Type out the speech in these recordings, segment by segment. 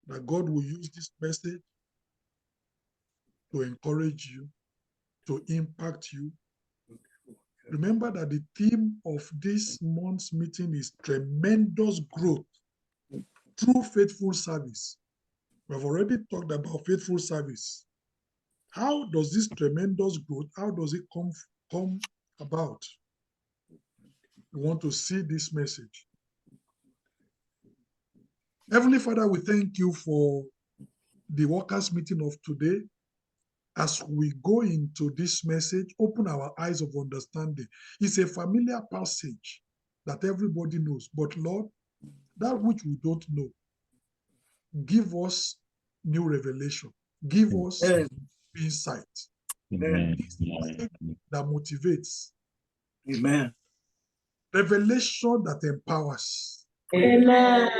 that God will use this message to encourage you, to impact you. Remember that the theme of this month's meeting is tremendous growth through faithful service. We have already talked about faithful service. How does this tremendous growth, how does it come about? We want to see this message. Heavenly Father, we thank you for the workers' meeting of today. As we go into this message, open our eyes of understanding. It's a familiar passage that everybody knows, but Lord, that which we don't know, give us new revelation, give us insight. Amen. That motivates. Amen. Revelation that empowers. Amen.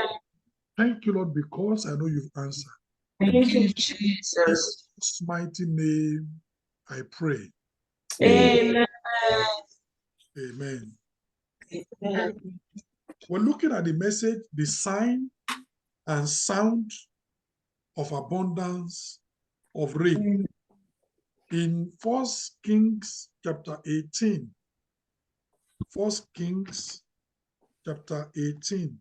Thank you, Lord, because I know you've answered. Thank you, Jesus. In Jesus' mighty name, I pray. Amen. Amen. Amen. We're looking at the message, the sign and sound of abundance of rain. In 1 Kings chapter 18. 1 Kings chapter 18.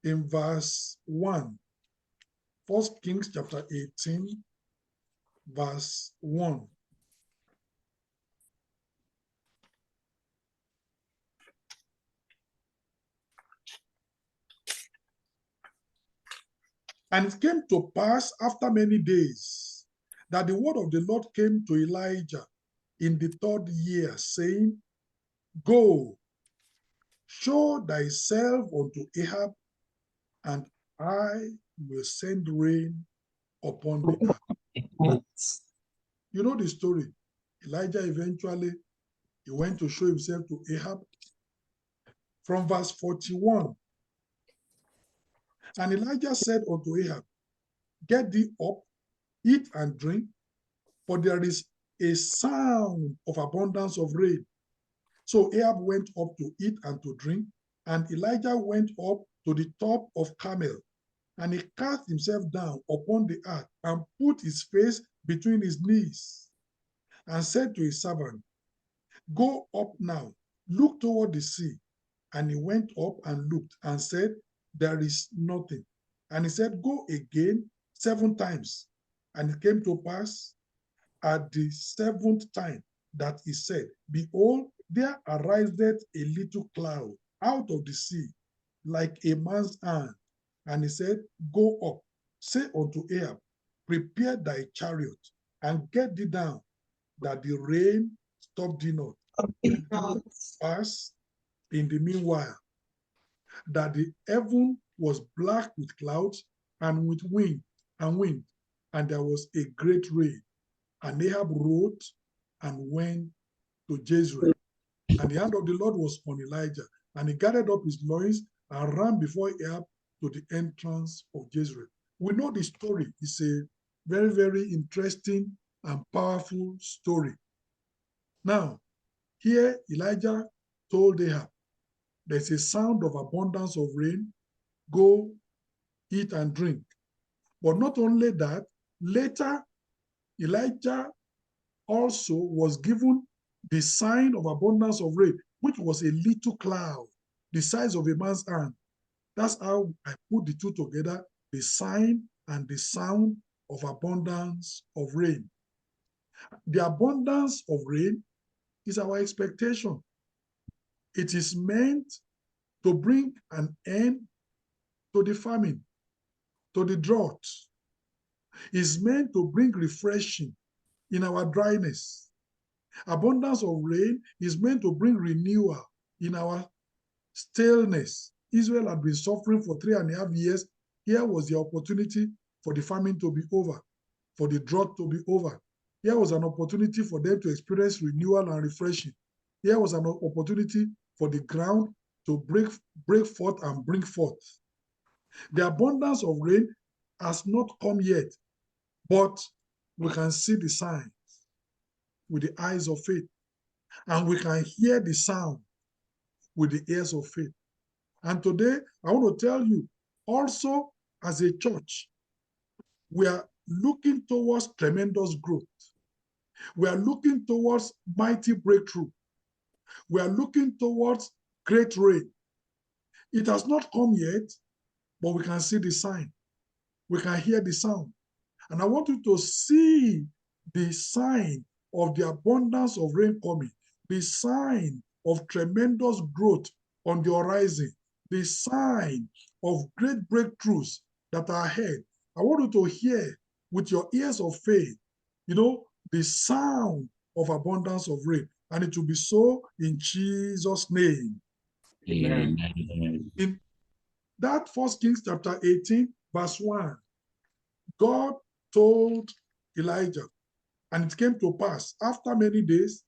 In verse 1. 1 Kings chapter 18, verse 1. And it came to pass after many days that the word of the Lord came to Elijah in the 3rd year, saying, Go, show thyself unto Ahab, and I will send rain upon the earth. You know the story. Elijah eventually, he went to show himself to Ahab. From verse 41, and Elijah said unto Ahab, Get thee up, eat and drink, for there is a sound of abundance of rain. So Ahab went up to eat and to drink, and Elijah went up to the top of Carmel, and he cast himself down upon the earth and put his face between his knees, and said to his servant, Go up now, look toward the sea. And he went up and looked and said, There is nothing. And he said, Go again 7 times. And it came to pass at the 7th time that he said, Behold, there ariseth a little cloud out of the sea, like a man's hand. And he said, Go up, say unto Ahab, Prepare thy chariot, and get thee down, that the rain stop thee not. Pass in the meanwhile, that the heaven was black with clouds and with wind, and there was a great rain. And Ahab rose and went to Jezreel. And the hand of the Lord was on Elijah, and he gathered up his loins and ran before Ahab to the entrance of Jezreel. We know the story. It's a very, very interesting and powerful story. Now, here Elijah told Ahab, there's a sound of abundance of rain, go eat and drink. But not only that, later Elijah also was given the sign of abundance of rain, which was a little cloud, the size of a man's hand. That's how I put the two together, the sign and the sound of abundance of rain. The abundance of rain is our expectation. It is meant to bring an end to the famine, to the drought. It's meant to bring refreshing in our dryness. Abundance of rain is meant to bring renewal in our staleness. Israel had been suffering for 3.5 years. Here was the opportunity for the famine to be over, for the drought to be over. Here was an opportunity for them to experience renewal and refreshing. Here was an opportunity for the ground to break forth and bring forth. The abundance of rain has not come yet, but we can see the signs with the eyes of faith, and we can hear the sound with the ears of faith. And today, I want to tell you, also as a church, we are looking towards tremendous growth. We are looking towards mighty breakthrough. We are looking towards great rain. It has not come yet, but we can see the sign. We can hear the sound. And I want you to see the sign of the abundance of rain coming, the sign of tremendous growth on the horizon, the sign of great breakthroughs that are ahead. I want you to hear with your ears of faith, the sound of abundance of rain. And it will be so in Jesus' name. Amen. In that 1 Kings chapter 18, verse 1, God told Elijah, and it came to pass after many days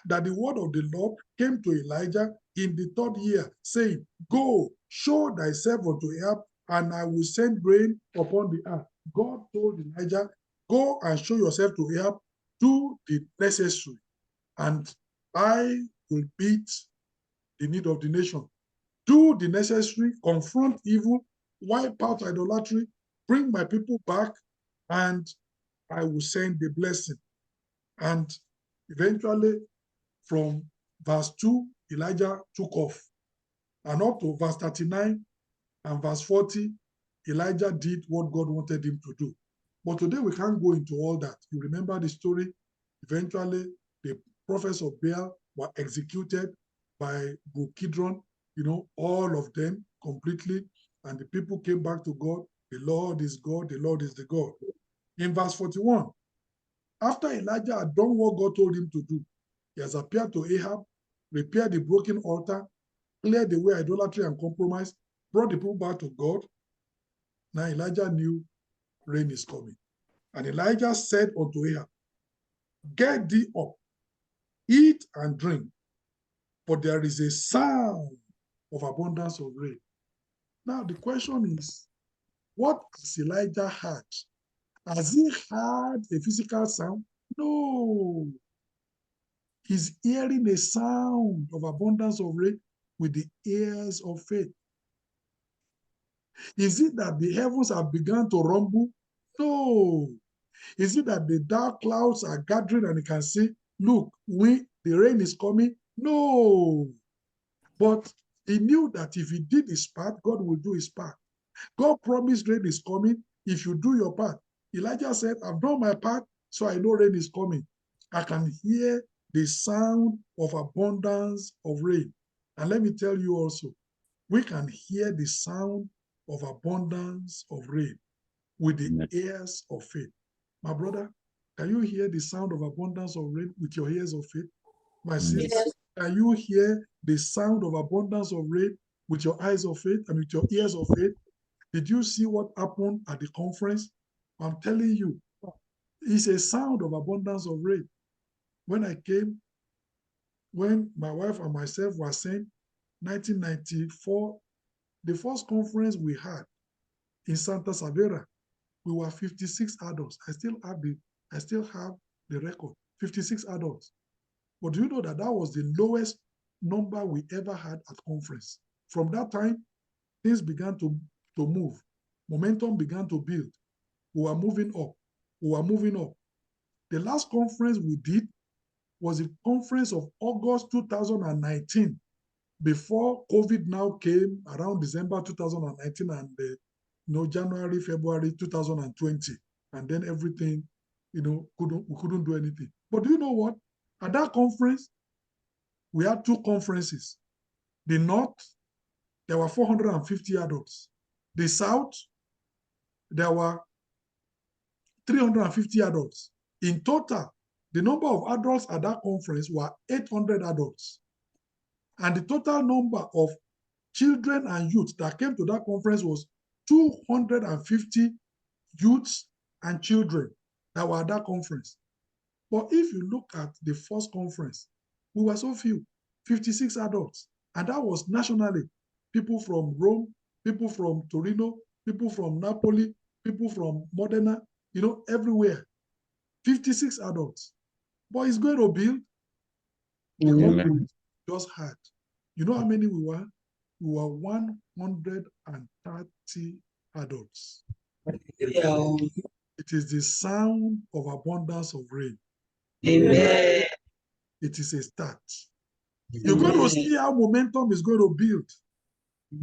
that the word of the Lord came to Elijah in the 3rd year, saying, Go, show thyself unto Ahab, and I will send rain upon the earth. God told Elijah, Go and show yourself to Ahab, do the necessary, and I will meet the need of the nation. Do the necessary, confront evil, wipe out idolatry, bring my people back, and I will send the blessing. And eventually, from verse 2, Elijah took off. And up to verse 39 and verse 40, Elijah did what God wanted him to do. But today we can't go into all that. You remember the story? Eventually, the prophets of Baal were executed by Kidron, all of them completely. And the people came back to God. The Lord is God, the Lord is the God. In verse 41, after Elijah had done what God told him to do, he has appeared to Ahab, repaired the broken altar, cleared away idolatry and compromise, brought the people back to God. Now Elijah knew rain is coming. And Elijah said unto Ahab, Get thee up, eat and drink, for there is a sound of abundance of rain. Now the question is, what has Elijah heard? Has he heard a physical sound? No. He's hearing a sound of abundance of rain with the ears of faith. Is it that the heavens have begun to rumble? No. Is it that the dark clouds are gathering and you can see, look, the rain is coming? No. But he knew that if he did his part, God will do his part. God promised rain is coming if you do your part. Elijah said, I've done my part, so I know rain is coming. I can hear the sound of abundance of rain. And let me tell you also, we can hear the sound of abundance of rain with the ears of faith. My brother, can you hear the sound of abundance of rain with your ears of faith? My sister, can you hear the sound of abundance of rain with your eyes of faith and with your ears of faith? Did you see what happened at the conference? I'm telling you, it's a sound of abundance of rain. When I came, when my wife and myself were sent, 1994, the first conference we had in Santa Savera, we were 56 adults. I still have the record, 56 adults. But do you know that was the lowest number we ever had at conference? From that time, things began to move. Momentum began to build. We were moving up. We were moving up. The last conference we did was a conference of August 2019, before COVID now came around December 2019 and January, February 2020. And then everything, we couldn't do anything. But do you know what? At that conference, we had 2 conferences. The North, there were 450 adults. The South, there were 350 adults. In total, the number of adults at that conference were 800 adults. And the total number of children and youth that came to that conference was 250 youths and children that were at that conference. But if you look at the first conference, we were so few, 56 adults. And that was nationally. People from Rome, people from Torino, people from Napoli, people from Modena, everywhere. 56 adults. But it's going to build. The conference just had. You know how many we were? we were 130 adults. It is the sound of abundance of rain. Amen. It is a start. You're going to see how momentum is going to build.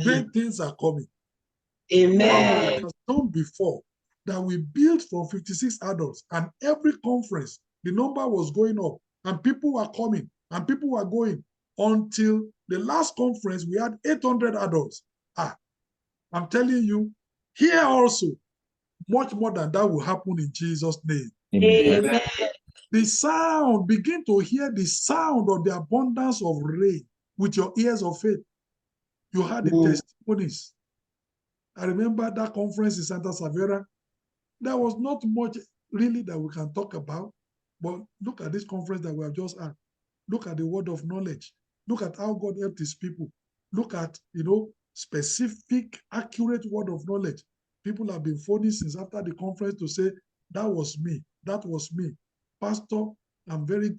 Great things are coming. Amen. It has done before that we built from 56 adults, and every conference, the number was going up, and people were coming, and people were going until the last conference, we had 800 adults. I'm telling you, here also, much more than that will happen in Jesus' name. Amen. The sound, begin to hear the sound of the abundance of rain with your ears of faith. You heard the testimonies. I remember that conference in Santa Savera. There was not much really that we can talk about, but look at this conference that we have just had. Look at the word of knowledge. Look at how God helped his people. Look at, specific, accurate word of knowledge. People have been phoning since after the conference to say, that was me, that was me. Pastor, I'm very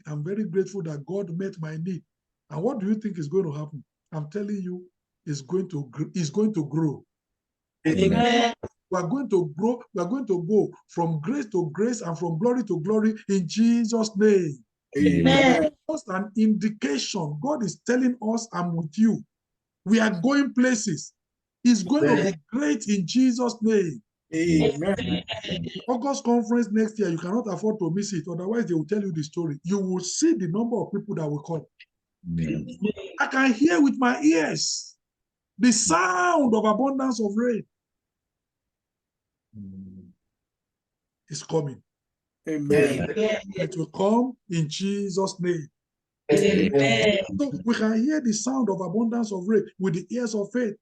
grateful that God met my need. And what do you think is going to happen? I'm telling you, it's going to grow. Amen. We are going to grow. We are going to go from grace to grace and from glory to glory in Jesus' name. Amen. Just an indication. God is telling us, I'm with you. We are going places. It's going to be great in Jesus' name. Amen. August conference next year, you cannot afford to miss it. Otherwise, they will tell you the story. You will see the number of people that will come. I can hear with my ears the sound of abundance of rain is coming. Amen. It will come in Jesus' name. Amen. So we can hear the sound of abundance of rain with the ears of faith.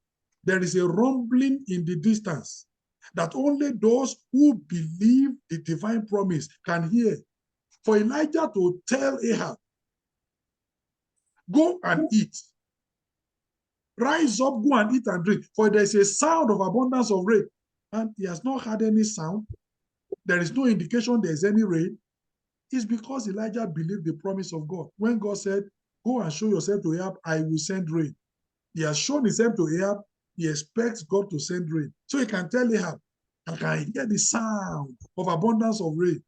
There is a rumbling in the distance that only those who believe the divine promise can hear. For Elijah to tell Ahab, go and eat. Rise up, go and eat and drink, for there is a sound of abundance of rain. And he has not had any sound. There is no indication there is any rain. It's because Elijah believed the promise of God. When God said, go and show yourself to Ahab, I will send rain. He has shown himself to Ahab. He expects God to send rain. So he can tell Ahab, I can hear the sound of abundance of rain.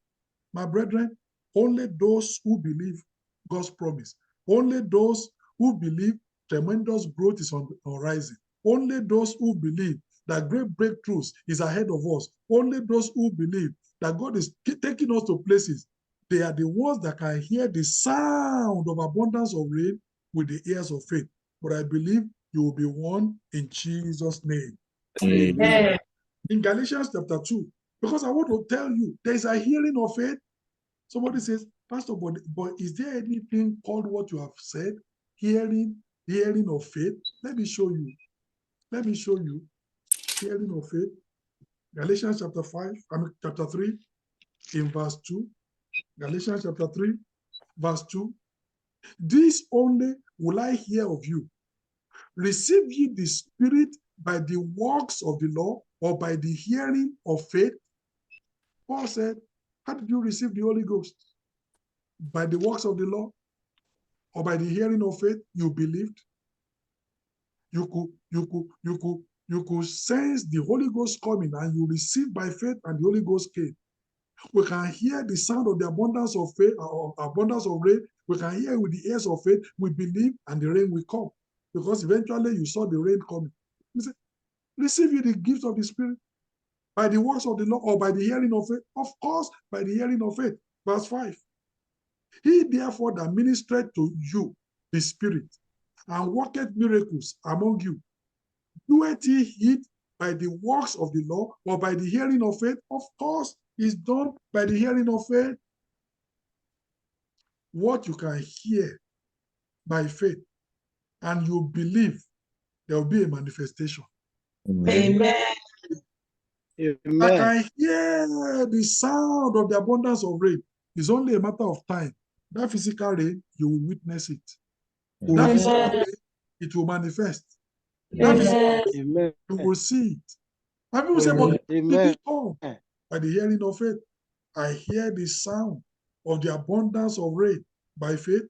My brethren, only those who believe God's promise, only those who believe tremendous growth is on the horizon, only those who believe that great breakthroughs is ahead of us, only those who believe that God is taking us to places, they are the ones that can hear the sound of abundance of rain with the ears of faith. But I believe you will be one in Jesus' name. Amen. In Galatians chapter 2, because I want to tell you, there is a hearing of faith. Somebody says, Pastor, but is there anything called what you have said? Hearing of faith? Let me show you. Let me show you. Hearing of faith. Galatians chapter 3, in verse 2. Galatians chapter 3, verse 2. This only will I hear of you. Receive ye the Spirit by the works of the law or by the hearing of faith? Paul said, how did you receive the Holy Ghost? By the works of the law or by the hearing of faith? You believed. You could sense the Holy Ghost coming and you received by faith and the Holy Ghost came. We can hear the sound of the abundance of faith, abundance of rain. We can hear with the ears of faith. We believe and the rain will come. Because eventually you saw the rain coming. You say, receive you the gift of the Spirit by the works of the law or by the hearing of faith? Of course, by the hearing of faith. Verse 5. He therefore that ministered to you the Spirit and worketh miracles among you, doeth he it by the works of the law or by the hearing of faith? Of course, it's done by the hearing of faith. What you can hear by faith and you believe, there will be a manifestation. Amen. I can hear the sound of the abundance of rain. It's only a matter of time. That physical rain, you will witness it. That physical rain, it will manifest. That physical rain, you will see it. And people say, but did it come? By the hearing of faith. I hear the sound of the abundance of rain by faith.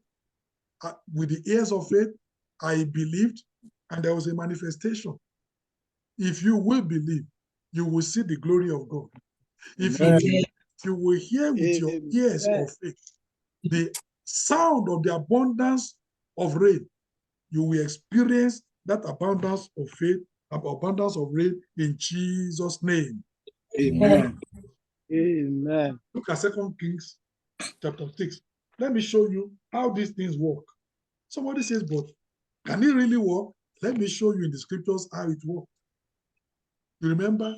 With the ears of faith, I believed. and there was a manifestation. If you will believe, you will see the glory of God. If you will hear with your ears of faith the sound of the abundance of rain, you will experience that abundance of faith, abundance of rain in Jesus' name. Amen. Amen. Look at 2 Kings chapter 6. Let me show you how these things work. Somebody says, but can it really work? Let me show you in the scriptures how it works. You remember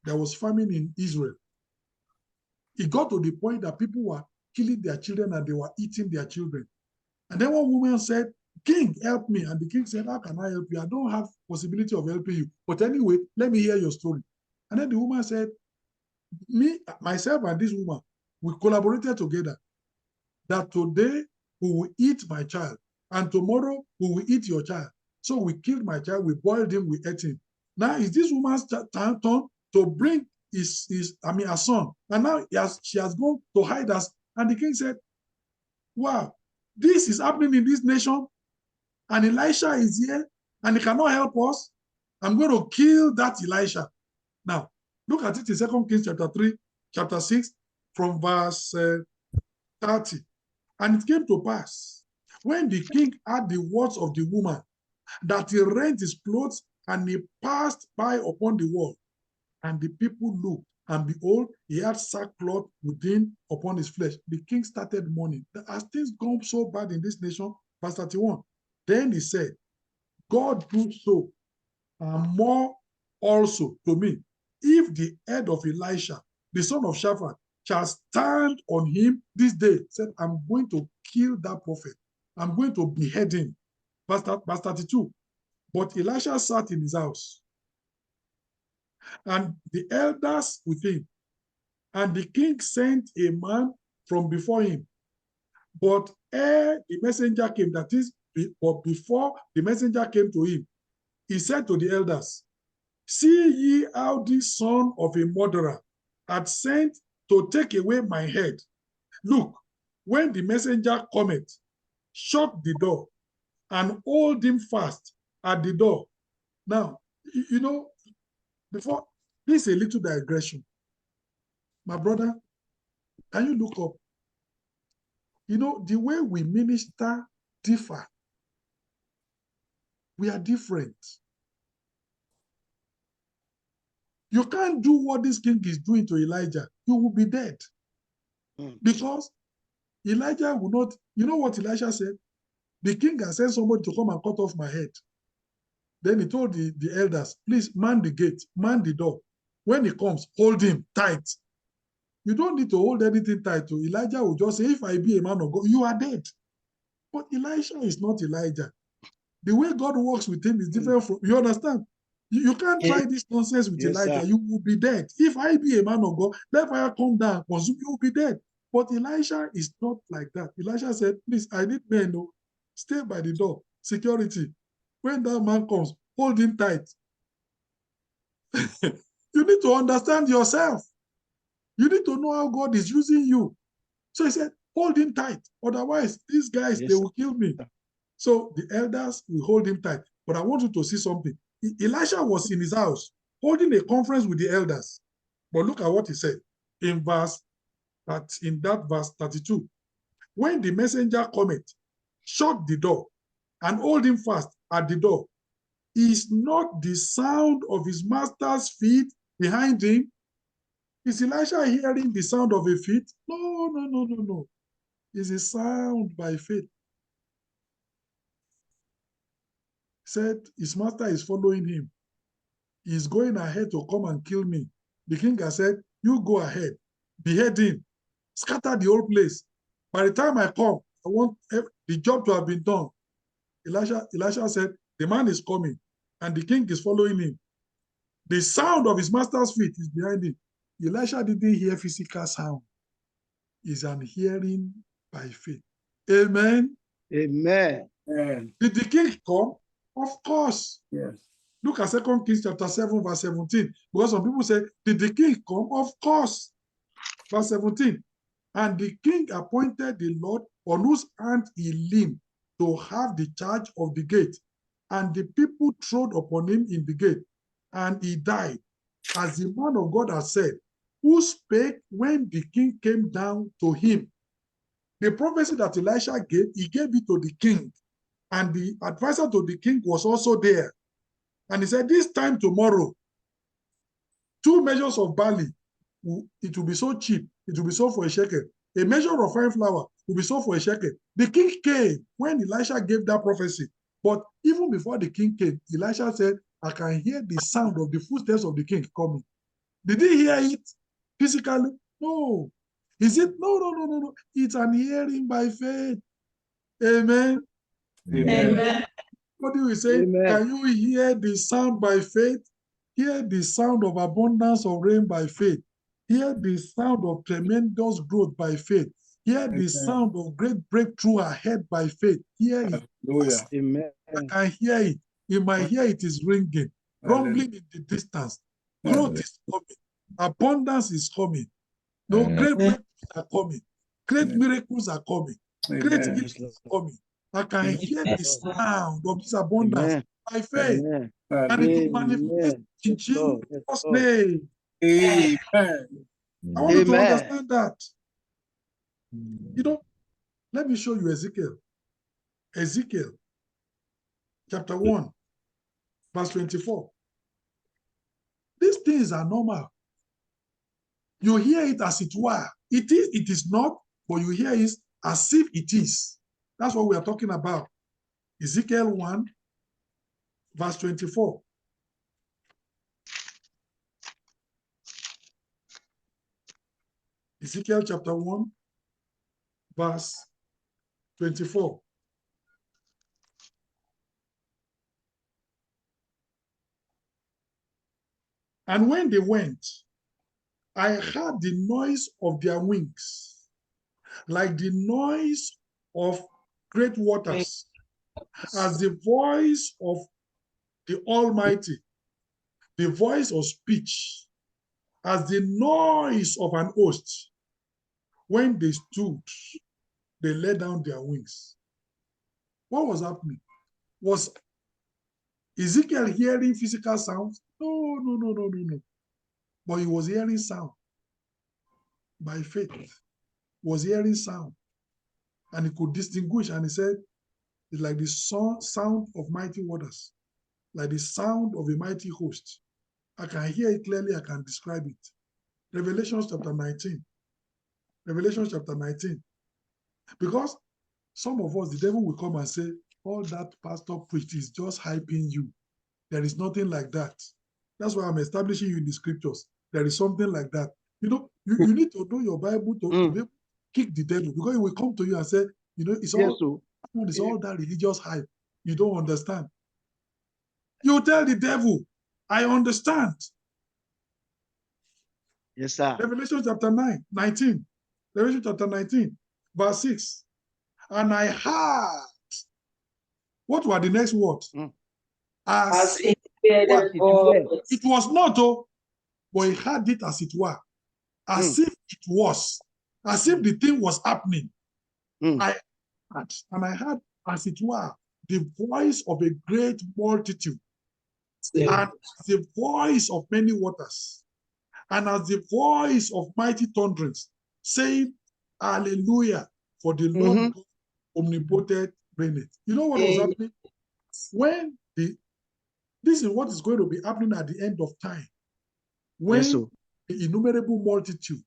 there was famine in Israel. It got to the point that people were killing their children and they were eating their children. And then one woman said, King, help me. And the king said, how can I help you? I don't have possibility of helping you. But anyway, let me hear your story. And then the woman said, me, myself and this woman, we collaborated together that today we will eat my child and tomorrow we will eat your child. So we killed my child, we boiled him, we ate him. Now is this woman's turn to bring her son. And now she has gone to hide us. And the king said, wow, this is happening in this nation. And Elisha is here and he cannot help us. I'm going to kill that Elisha. Now, look at it in 2 Kings chapter 3, chapter 6, from verse 30. And it came to pass, when the king heard the words of the woman, that he rent his clothes and he passed by upon the wall. And the people looked, and behold, he had sackcloth within upon his flesh. The king started mourning. As things gone so bad in this nation, verse 31, then he said, God do so, and more also to me, if the head of Elisha, the son of Shaphat, shall stand on him this day. Said, I'm going to kill that prophet. I'm going to behead him. Verse 32. But Elisha sat in his house, and the elders with him. And the king sent a man from before him. But ere the messenger came, that is, but before the messenger came to him, he said to the elders, see ye how this son of a murderer had sent to take away my head. Look, when the messenger cometh, shut the door and hold him fast at the door. Now, you know, before, this is a little digression. My brother, can you look up? You know, the way we minister differ. We are different. You can't do what this king is doing to Elijah. You will be dead. Because Elijah will not, you know what Elisha said? The king has sent somebody to come and cut off my head. Then he told the elders, please man the gate, man the door. When he comes, hold him tight. You don't need to hold anything tight to Elijah will just say, if I be a man of God, you are dead. But Elisha is not Elijah. The way God works with him is different from, you understand? You can't try this nonsense with Elijah. Sir. You will be dead. If I be a man of God, let fire come down, consume, you will be dead. But Elisha is not like that. Elisha said, please, I need men, no, stay by the door, security. When that man comes, hold him tight. You need to understand yourself. You need to know how God is using you. So he said, hold him tight. Otherwise, these guys, they will kill me. So the elders will hold him tight. But I want you to see something. Elisha was in his house, holding a conference with the elders. But look at what he said in verse 32. When the messenger cometh, shut the door and hold him fast at the door. Is not the sound of his master's feet behind him? Is Elisha hearing the sound of a feet? No. It's a sound by faith. He said his master is following him. He's going ahead to come and kill me. The king has said, you go ahead, behead him, scatter the whole place. By the time I come, I want the job to have been done. Elisha said, the man is coming, and the king is following him. The sound of his master's feet is behind him. Elisha didn't hear physical sound. He's an hearing by faith. Amen. Amen. Did the king come? Of course. Yes. Look at 2 Kings chapter 7, verse 17. Because some people say, did the king come? Of course. Verse 17. And the king appointed the Lord on whose hand he leaned to have the charge of the gate. and the people trod upon him in the gate, and he died, as the man of God had said, who spake when the king came down to him. The prophecy that Elisha gave, he gave it to the king, and the advisor to the king was also there. And he said, this time tomorrow, 2 measures of barley, it will be so cheap, it will be sold for a shekel. A measure of fine flour will be sold for a shekel. The king came when Elisha gave that prophecy. But even before the king came, Elisha said, I can hear the sound of the footsteps of the king coming. Did he hear it physically? No. Is it? No. It's an hearing by faith. Amen. Amen. Somebody will say, can you hear the sound by faith? Hear the sound of abundance of rain by faith. Hear the sound of tremendous growth by faith. Hear the sound of great breakthrough ahead by faith. Hear it. Hallelujah. Amen. I can hear it. In my ear, it is ringing, rumbling in the distance. Growth is coming. Abundance is coming. No, great breakthroughs are coming. Great miracles are coming. Great healings are coming. I can hear the sound of this abundance by faith. And it will manifest in Jesus' name. Amen. I want you to understand that. You know, let me show you Ezekiel. Ezekiel, chapter 1, verse 24. These things are normal. You hear it as it were. It is not, but you hear it as if it is. That's what we are talking about. Ezekiel 1, verse 24. Ezekiel chapter 1, verse 24. And when they went, I heard the noise of their wings, like the noise of great waters, as the voice of the Almighty, the voice of speech, as the noise of an host. When they stood, they let down their wings. What was happening? Was Ezekiel hearing physical sounds? No. But he was hearing sound. By faith, was hearing sound. And he could distinguish, and he said, it's like the sound of mighty waters, like the sound of a mighty host. I can hear it clearly, I can describe it. Revelation chapter 19. Revelation chapter 19. Because some of us, the devil will come and say, all that pastor preached is just hyping you. There is nothing like that. That's why I'm establishing you in the scriptures. There is something like that. You know, you need to know your Bible to be able to kick the devil, because he will come to you and say, you know, it's all that religious hype. You don't understand. You tell the devil, I understand. Yes, sir. Revelation chapter 19. Revelation chapter 19, verse 6. And I heard. What were the next words? As it was not, but he heard it as it were. As if it was. As if the thing was happening. I heard, and I heard as it were the voice of a great multitude, and the voice of many waters, and as the voice of mighty thunderings, saying, Hallelujah, for the Lord God omnipotent reigneth. You know what was happening? When this is what is going to be happening at the end of time. When the innumerable multitude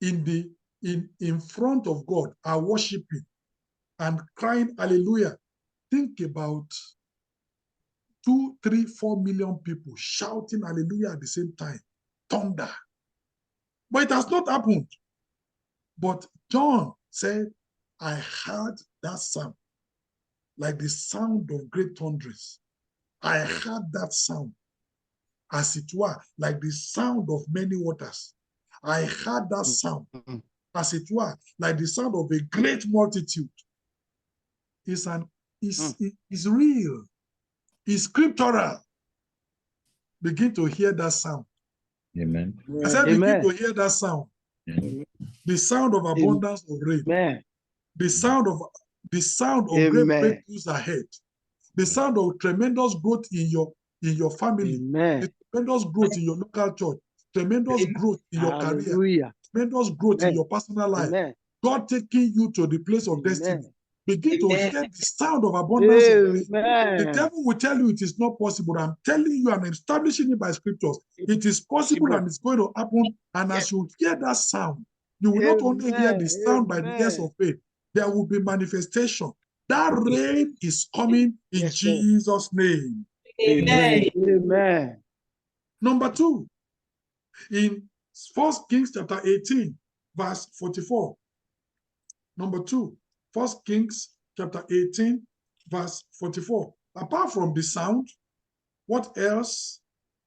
in front of God are worshiping and crying hallelujah. Think about 2, 3, 4 million people shouting hallelujah at the same time. Thunder. But it has not happened. But John said, I heard that sound, like the sound of great thunderings. I heard that sound, as it were, like the sound of many waters. I heard that sound, as it were, like the sound of a great multitude. It's real. It's scriptural. Begin to hear that sound. Amen. I said, begin to hear that sound. Amen. The sound of abundance of rain. Amen. The sound of great breakthroughs ahead. the sound of tremendous growth in your family, Amen. the tremendous growth in your local church, tremendous growth in your career, Hallelujah. tremendous growth in Amen. your personal life. Amen. God taking you to the place of destiny. Amen. Begin to hear the sound of abundance of rain. The Amen. devil will tell you it is not possible. I'm telling you and establishing it by scriptures. It is possible and it's going to happen. And as you hear that sound, you will not only hear the sound by the ears of faith, there will be manifestation. That rain is coming in Yes, Lord. Jesus' name. Amen. Amen. Number 2, in 1 Kings chapter 18, verse 44. Number 2, 1 Kings chapter 18, verse 44. Apart from the sound, what else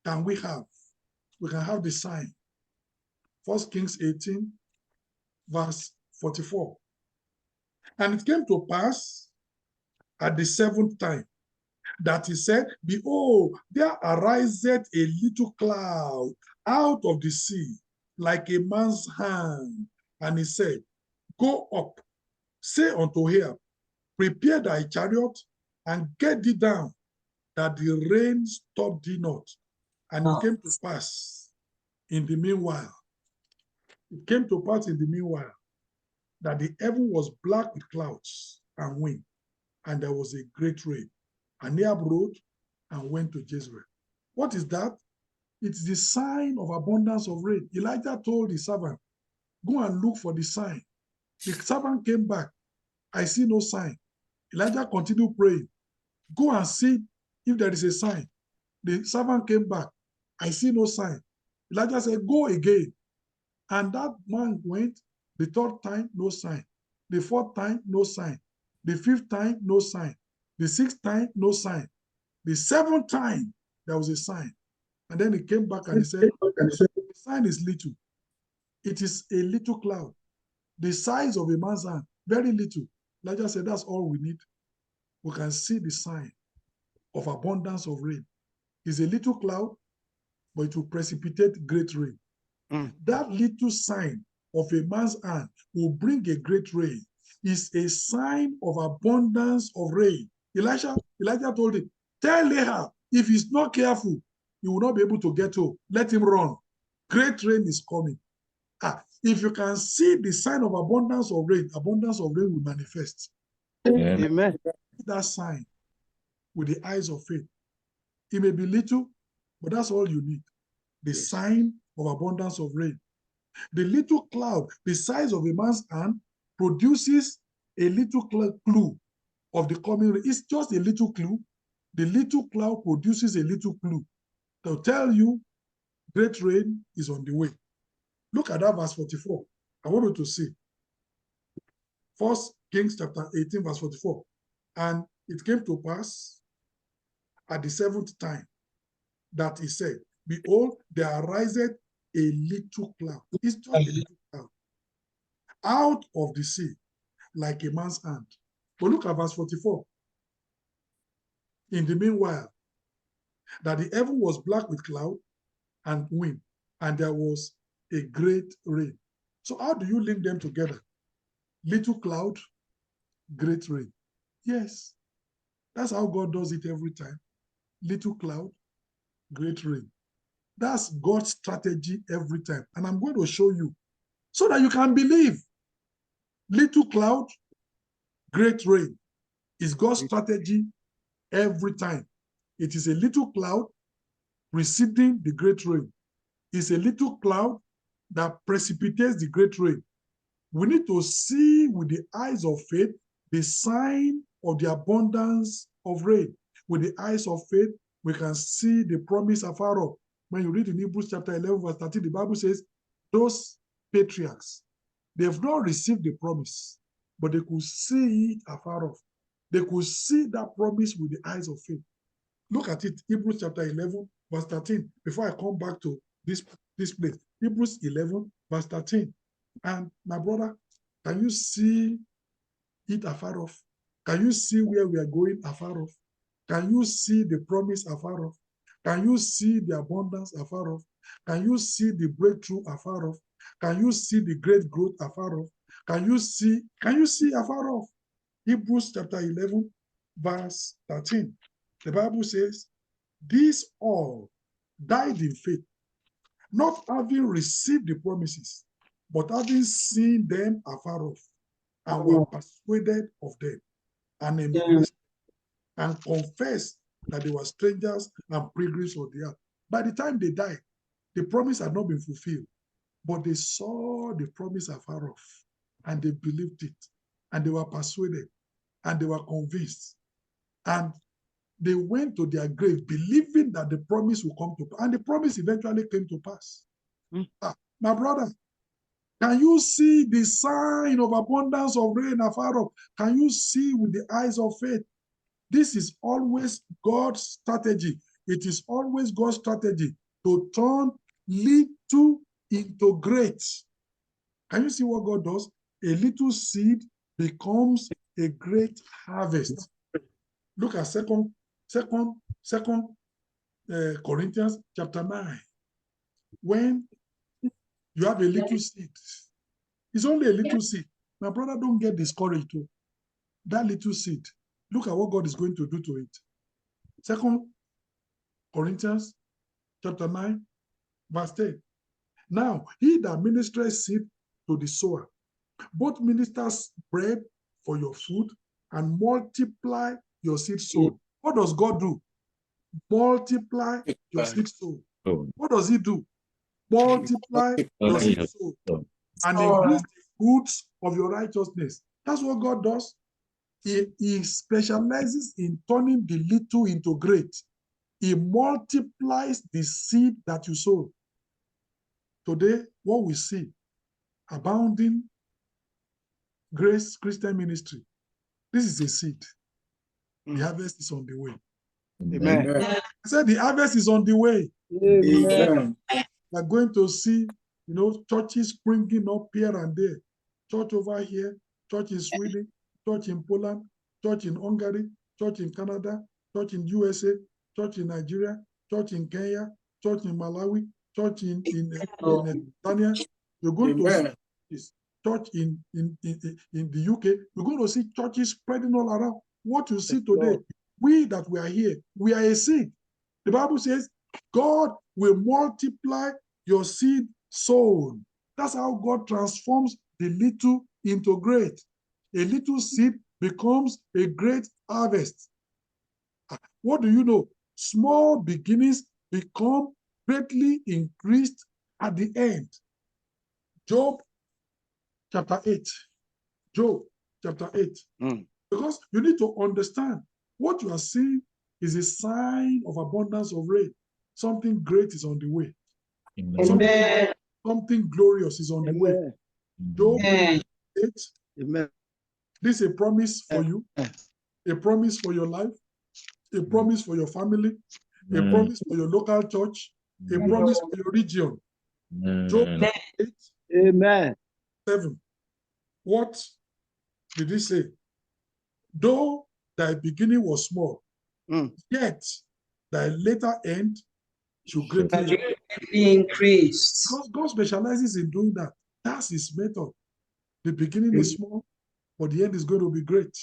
can we have? We can have the sign. 1 Kings 18, verse 44. And it came to pass at the 7th time that he said, behold, there ariseth a little cloud out of the sea, like a man's hand. And he said, go up, say unto Ahab, prepare thy chariot, and get thee down, that the rain stop thee not. And it came to pass in the meanwhile, that the heaven was black with clouds and wind, and there was a great rain. And Ahab rode and went to Jezreel. What is that? It's the sign of abundance of rain. Elijah told his servant, go and look for the sign. The servant came back. I see no sign. Elijah continued praying. Go and see if there is a sign. The servant came back. I see no sign. Elijah said, go again. And that man went the 3rd time, no sign. The 4th time, no sign. The 5th time, no sign. The 6th time, no sign. The 7th time, there was a sign. And then he came back and he said, the sign is little. It is a little cloud, the size of a man's hand, very little. Elijah said, that's all we need. We can see the sign of abundance of rain. It's a little cloud, but it will precipitate great rain. That little sign of a man's hand will bring a great rain. Is a sign of abundance of rain. Elijah told him, tell Ahab, if he's not careful, he will not be able to get home. Let him run. Great rain is coming. If you can see the sign of abundance of rain will manifest. Amen. That sign with the eyes of faith. It may be little, but that's all you need. The sign of abundance of rain. The little cloud, the size of a man's hand, produces a little clue of the coming rain. It's just a little clue. The little cloud produces a little clue to tell you great rain is on the way. Look at that verse 44. I want you to see. 1 Kings chapter 18, verse 44. And it came to pass at the 7th time that he said, behold, there ariseth a little cloud. It's just a little cloud out of the sea, like a man's hand. But look at verse 44. In the meanwhile, that the heaven was black with cloud and wind, and there was a great rain. So how do you link them together? Little cloud, great rain. Yes, that's how God does it every time. Little cloud, great rain. That's God's strategy every time. And I'm going to show you so that you can believe. Little cloud, great rain is God's strategy every time. It is a little cloud preceding the great rain. It's a little cloud that precipitates the great rain. We need to see with the eyes of faith the sign of the abundance of rain. With the eyes of faith, we can see the promise afar off. When you read in Hebrews chapter 11, verse 13, the Bible says, those patriarchs, they have not received the promise, but they could see it afar off. They could see that promise with the eyes of faith. Look at it, Hebrews chapter 11, verse 13, before I come back to this place. Hebrews 11, verse 13. And my brother, can you see it afar off? Can you see where we are going afar off? Can you see the promise afar off? Can you see the abundance afar off? Can you see the breakthrough afar off? Can you see the great growth afar off? Can you see afar off? Hebrews chapter 11, verse 13. The Bible says, these all died in faith, not having received the promises, but having seen them afar off, and were persuaded of them, and embraced, and confessed that they were strangers and pilgrims on the earth. By the time they died, the promise had not been fulfilled, but they saw the promise afar off, and they believed it, and they were persuaded, and they were convinced, and they went to their grave believing that the promise will come to pass, and the promise eventually came to pass. My brother, can you see the sign of abundance of rain afar off? Can you see with the eyes of faith? This is always God's strategy. It is always God's strategy to turn little into great. Can you see what God does? A little seed becomes a great harvest. Look at second Corinthians chapter 9. When you have a little seed, it's only a little seed. My brother, don't get discouraged too. That little seed, look at what God is going to do to it. Second Corinthians chapter 9, verse 10. Now, he that ministereth seed to the sower, both ministers bread for your food and multiply your seed sown. What does God do? Multiply your seed sown. What does he do? Multiply your seed sown and increase the fruits of your righteousness. That's what God does. He specializes in turning the little into great. He multiplies the seed that you sow. Today, what we see, abounding grace Christian ministry, this is a seed. The harvest is on the way. Amen. I said the harvest is on the way. Amen. We're going to see, churches springing up here and there. Church over here, church in Sweden, church in Poland, church in Hungary, church in Canada, church in USA, church in Nigeria, church in Kenya, church in Malawi, church in Tanzania. You're going to see this church in the UK. You're going to see churches spreading all around. What you see today, we that we are here, we are a seed. The Bible says, God will multiply your seed sown. That's how God transforms the little into great. A little seed becomes a great harvest. What do you know? Small beginnings become greatly increased at the end. Job chapter 8. Job chapter 8. Because you need to understand what you are seeing is a sign of abundance of rain. Something great is on the way. Something glorious is on the way. Job 8. Amen. This is a promise for you, a promise for your life, a promise for your family, a promise for your local church, a promise for your region. Job 8. Amen. 7. What did he say? Though thy beginning was small, yet thy later end should greatly increase. Because God specializes in doing that. That's his method. The beginning is small, but the end is going to be great.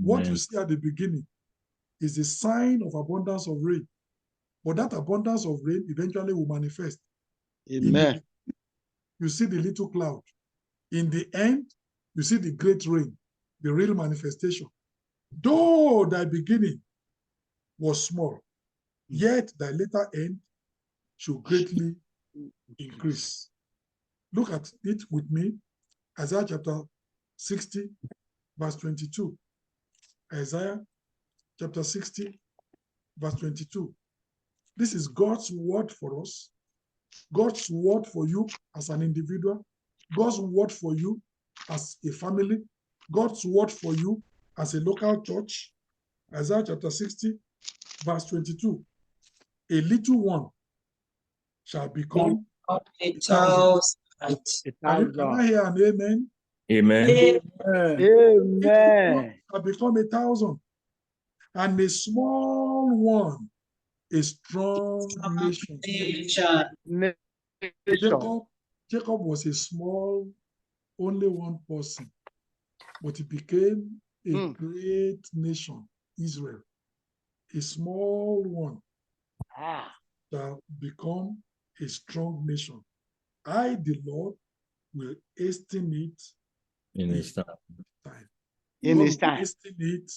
What you see at the beginning is a sign of abundance of rain. But that abundance of rain eventually will manifest. Amen. You see the little cloud. In the end, you see the great rain, the real manifestation. Though thy beginning was small, yet thy later end should greatly increase. Look at it with me. Isaiah chapter 60, verse 22. Isaiah chapter 60, verse 22. This is God's word for us. God's word for you as an individual. God's word for you as a family. God's word for you as a local church. Isaiah chapter 60, verse 22. A little one shall become a thousand. Can I hear an amen? Amen. Amen. Shall become 1,000. And a small one, a strong nation. Jacob was a small, only one person, but he became a great nation. Israel, a small one Ah. shall become a strong nation. I, the Lord, will hasten it In his time. time. In God his will time. hasten it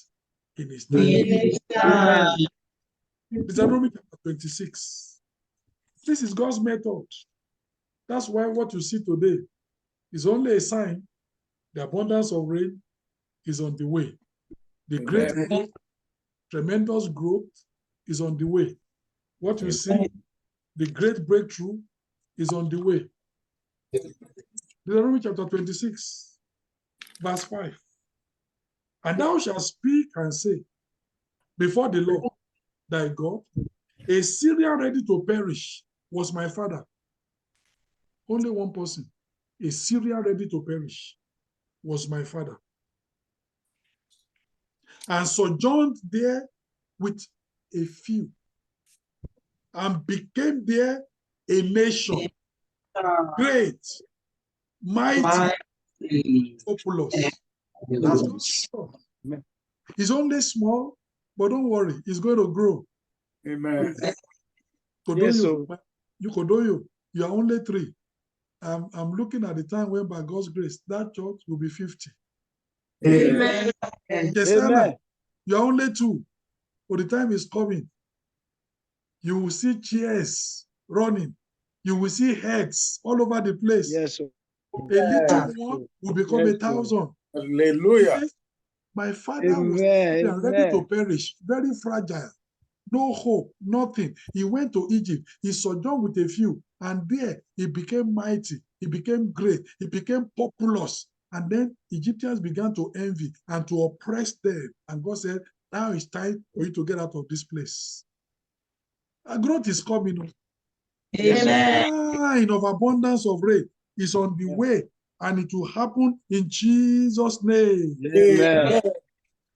in his In time. his time. Deuteronomy chapter 26. This is God's method. That's why what you see today is only a sign the abundance of rain is on the way. The great growth, tremendous growth is on the way. What you see, the great breakthrough is on the way. Deuteronomy chapter 26, verse 5. And thou shalt speak and say, before the Lord thy God, a Syrian ready to perish was my father. Only one person. A Syrian ready to perish was my father. And sojourned there with a few, and became there a nation, great, mighty, populous. That's God's. It's only small, but don't worry, it's going to grow. Amen. Yes, Kodoyo, you are only 3. I'm looking at the time when, by God's grace, that church will be 50. Amen. Amen. You are only 2. But the time is coming. You will see chairs running. You will see heads all over the place. Yes, sir. A little one will become Yes, 1,000. Hallelujah. My father was Amen. ready to perish, very fragile, no hope, nothing. He went to Egypt. He sojourned with a few, and there he became mighty. He became great. He became populous. And then Egyptians began to envy and to oppress them. And God said, now it's time for you to get out of this place. A growth is coming. Amen. Sign of abundance of rain is on the way, and it will happen in Jesus' name. Amen.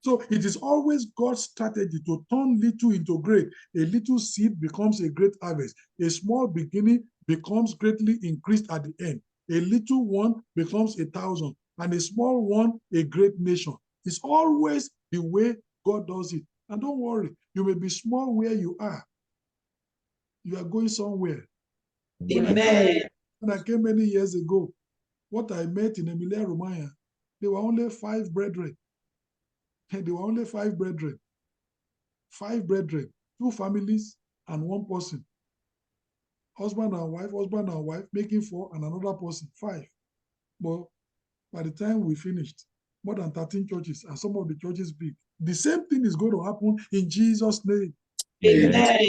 So it is always God's strategy to turn little into great. A little seed becomes a great harvest. A small beginning becomes greatly increased at the end. A little one becomes 1,000, and a small one a great nation. It's always the way God does it. And don't worry, you may be small where you are. You are going somewhere. Amen. When I came many years ago, what I met in Emilia Romagna, there were only 5 brethren. There were only 5 brethren. 5 brethren, 2 families, and 1 person. Husband and wife, making 4, and another person, 5. But by the time we finished, more than 13 churches, and some of the churches big. The same thing is going to happen in Jesus' name. Amen.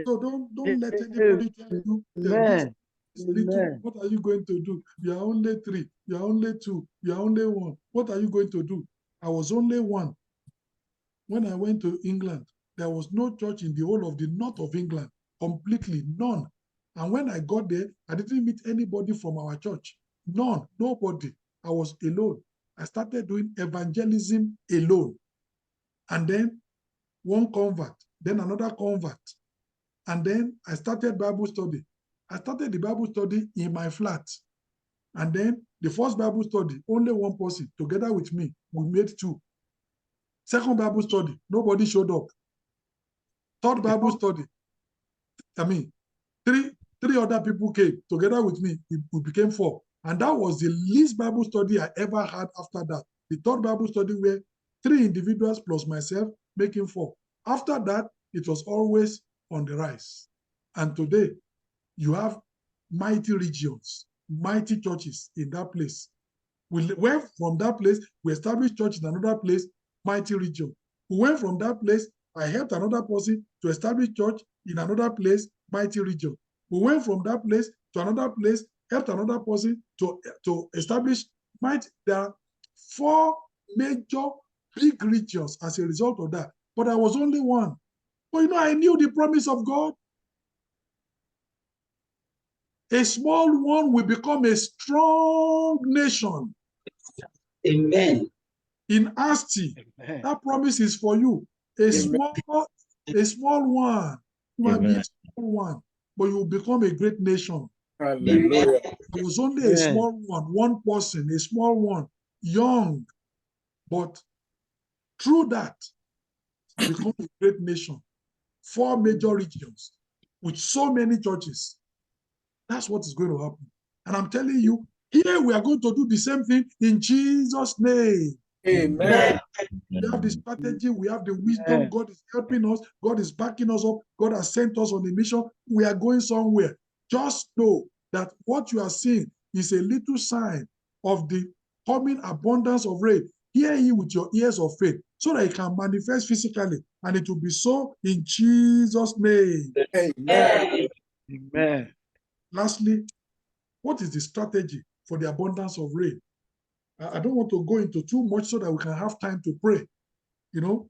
So don't let anybody tell you, Amen. little, Amen. what are you going to do? You are only 3, you are only 2, you are only 1. What are you going to do? I was only 1. When I went to England, there was no church in the whole of the north of England, completely none. And when I got there, I didn't meet anybody from our church. None, nobody. I was alone. I started doing evangelism alone. And then 1 convert, then another convert. And then I started Bible study. I started the Bible study in my flat. And then the first Bible study, only 1 person, together with me, we made 2. Second Bible study, nobody showed up. Third Bible study, 3 other people came together with me. We became 4. And that was the least Bible study I ever had after that. The third Bible study were 3 individuals plus myself, making 4. After that, it was always on the rise. And today, you have mighty regions, mighty churches in that place. We went from that place, we established church in another place, mighty region. We went from that place, I helped another person to establish church in another place, mighty region. We went from that place to another place, helped another person to establish mighty. There are 4 major big regions as a result of that. But I was only 1. But I knew the promise of God. A small one will become a strong nation. Amen. In Asti, that promise is for you. A small one, you might be a small one, but you will become a great nation. Hallelujah. I was only a small one person, a small one, young, but through that, become a great nation. 4 major regions with so many churches. That's what is going to happen. And I'm telling you, here we are going to do the same thing in Jesus' name. Amen. We have the strategy, we have the wisdom. God is helping us, God is backing us up, God has sent us on a mission. We are going somewhere. Just know that what you are seeing is a little sign of the coming abundance of rain. Hear ye with your ears of faith, so that it can manifest physically, and it will be so in Jesus' name. Amen. Amen. Lastly, what is the strategy for the abundance of rain? I don't want to go into too much so that we can have time to pray. You know,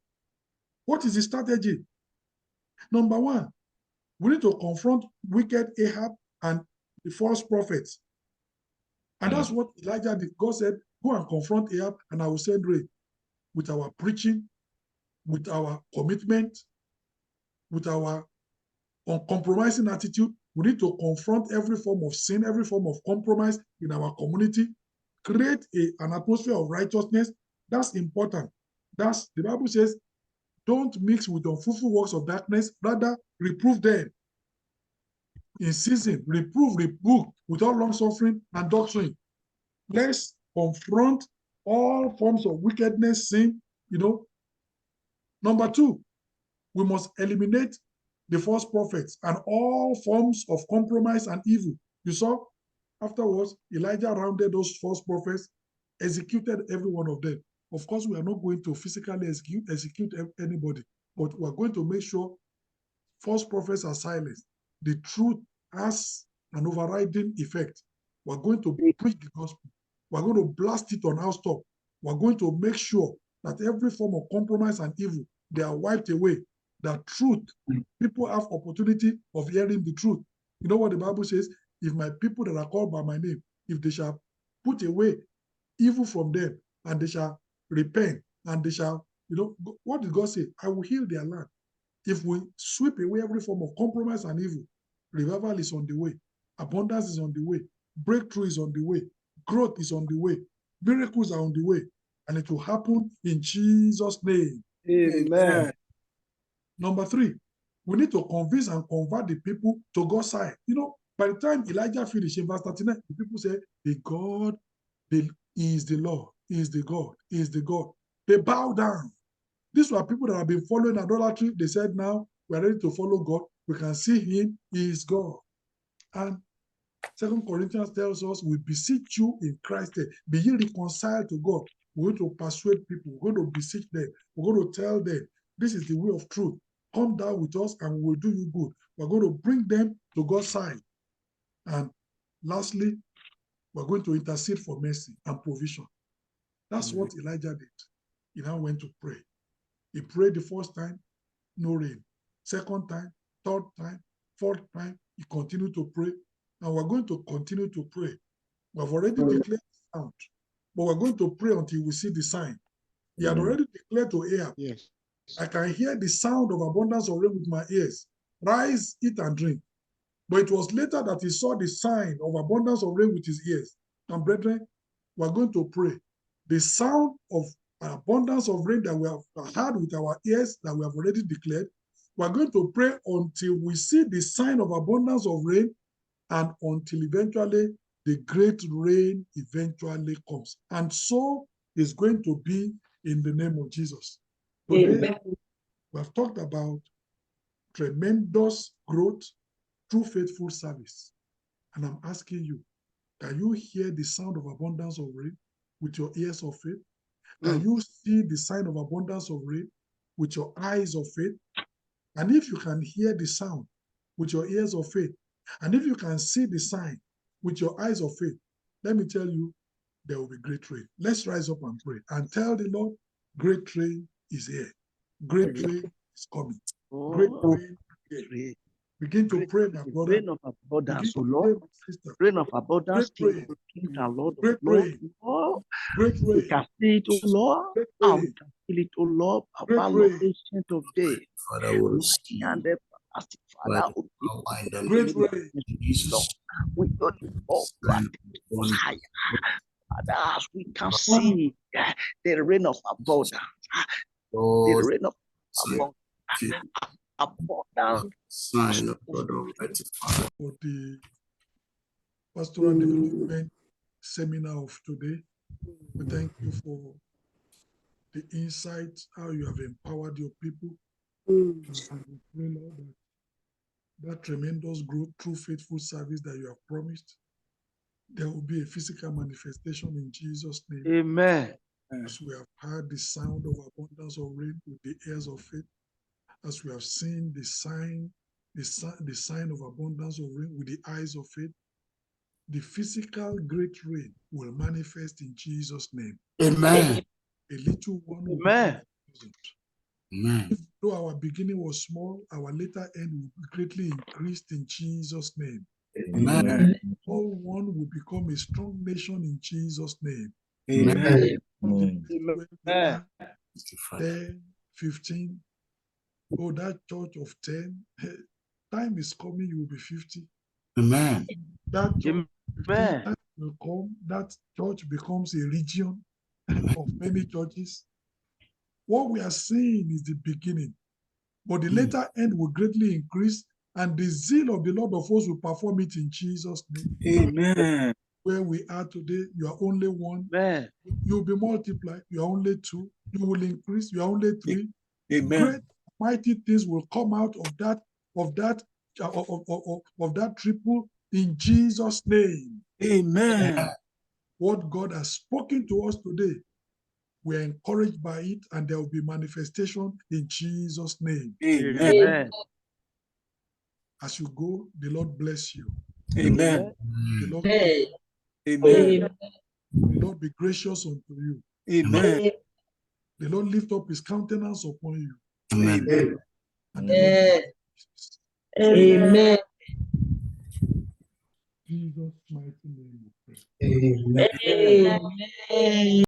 what is the strategy? Number one, we need to confront wicked Ahab and the false prophets. And that's what Elijah did. God said, go and confront Ahab, and I will send rain. With our preaching, with our commitment, with our uncompromising attitude, we need to confront every form of sin, every form of compromise in our community, create an atmosphere of righteousness. That's important. The Bible says, don't mix with unfruitful works of darkness, rather reprove them in season, rebuke with all long suffering and doctrine. Let's confront all forms of wickedness, sin. Number two, we must eliminate the false prophets and all forms of compromise and evil. You saw, afterwards, Elijah rounded those false prophets, executed every one of them. Of course, we are not going to physically execute anybody, but we are going to make sure false prophets are silenced. The truth has an overriding effect. We're going to preach the gospel. We're going to blast it on our stop. We're going to make sure that every form of compromise and evil, they are wiped away. The truth, people have opportunity of hearing the truth. You know what the Bible says? If my people that are called by my name, if they shall put away evil from them, and they shall repent, and they shall, what did God say? I will heal their land. If we sweep away every form of compromise and evil, revival is on the way, abundance is on the way, breakthrough is on the way, growth is on the way, miracles are on the way, and it will happen in Jesus' name. Amen. Number three, we need to convince and convert the people to God's side. By the time Elijah finished in verse 39, the people said, He is the Lord, He is the God, He is the God. They bow down. These were people that have been following idolatry. They said, now we are ready to follow God. We can see Him. He is God. And 2 Corinthians tells us, we beseech you in Christ, be ye reconciled to God. We're going to persuade people. We're going to beseech them. We're going to tell them, this is the way of truth. Come down with us and we will do you good. We're going to bring them to God's side. And lastly, we're going to intercede for mercy and provision. That's what Elijah did. He now went to pray. He prayed the first time, no rain. Second time, third time, fourth time, he continued to pray. And we're going to continue to pray. We have already declared the sound, but we're going to pray until we see the sign. He had already declared to Ahab, Yes. I can hear the sound of abundance of rain with my ears. Rise, eat and drink. But it was later that he saw the sign of abundance of rain with his ears. And brethren, we're going to pray. The sound of abundance of rain that we have heard with our ears, that we have already declared, we're going to pray until we see the sign of abundance of rain, and until eventually the great rain eventually comes. And so is going to be in the name of Jesus. Today, we have talked about tremendous growth through faithful service. And I'm asking you, can you hear the sound of abundance of rain with your ears of faith? Can you see the sign of abundance of rain with your eyes of faith? And if you can hear the sound with your ears of faith, and if you can see the sign with your eyes of faith, let me tell you, there will be great rain. Let's rise up and pray and tell the Lord, great rain is here. Great rain is coming. Great rain is here. Begin to pray, my brother. Rain of abundance, O Lord. Rain of abundance, King of Kings and Lord of Lords. Great rain. We can see it, O Lord. And we can feel it, O Lord. Papa, Lord, ancient of days. Father, we receive And the Father, great rain. we don't all higher. Father, as we can see the rain of abundance, the rain of abundance. Sign of God Almighty Father. For the pastoral development seminar of today, we thank you for the insights, how you have empowered your people. And we pray, Lord, that tremendous growth through faithful service that you have promised, there will be a physical manifestation in Jesus' name. Amen. As we have heard the sound of abundance of rain with the ears of faith, as we have seen the sign of abundance of rain with the eyes of faith, the physical great rain will manifest in Jesus' name. Amen. A little one will Amen. be Amen. if though our beginning was small, our later end will be greatly increased in Jesus' name. Amen. All one will become a strong nation in Jesus' name. Amen. Where we Amen. are 10, 15, oh, that church of 10, time is coming, you will be 50. Amen. That church of 15, Amen. time will come, that church becomes a region of many churches. What we are seeing is the beginning, but the later end will greatly increase, and the zeal of the Lord of hosts will perform it in Jesus' name. Amen. Where we are today, you are only one. Amen. You will be multiplied. You are only two. You will increase. You are only three. Amen. Great, mighty things will come out of that triple in Jesus' name. Amen. What God has spoken to us today, we are encouraged by it, and there will be manifestation in Jesus' name. Amen. Amen. As you go, the Lord bless you. Amen. The Lord, Amen. the Lord be gracious unto you. Amen. The Lord lift up his countenance upon you. Amen. And the Lord Amen. Jesus' mighty name we pray. Amen.